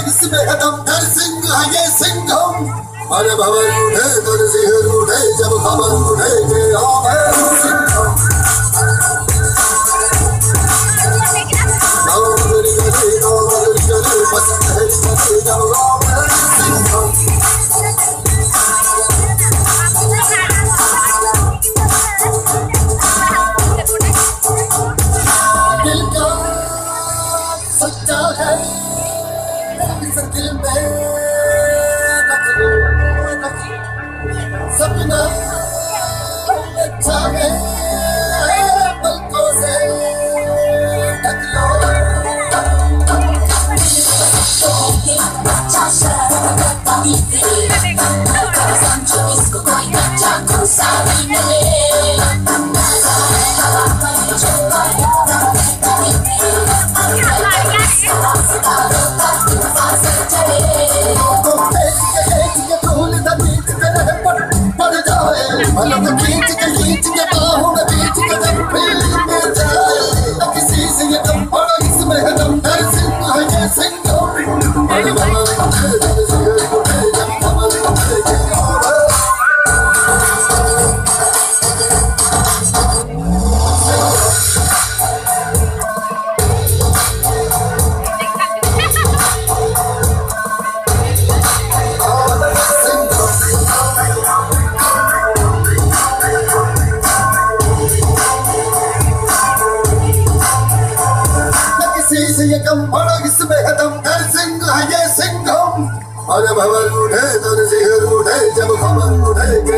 इसमें कदम दर सिंह है ये सिंघम। अरे भवन उठे दर सिंह उठे जब खबर उठे के आवे सिंघम। नावर करे पसंद है जब आवे सिंघम। दिल का सच्चा है दिल में रख लो सपना अच्छा है पलकों से ढक लो। समझो इसको कोई बच्चा गुस्सा नहीं मिले। खींच के बाहों में बीच के जब प्रेम में जाए किसी से ये दम बड़ा इसमें है दम दर सिंह है ये सिंघम। अरे ये कम बड़ा इसमें है दम दर सिंह है ये सिंघम। अरे भवन उठे दर सिंह उठे जब खबर उठे।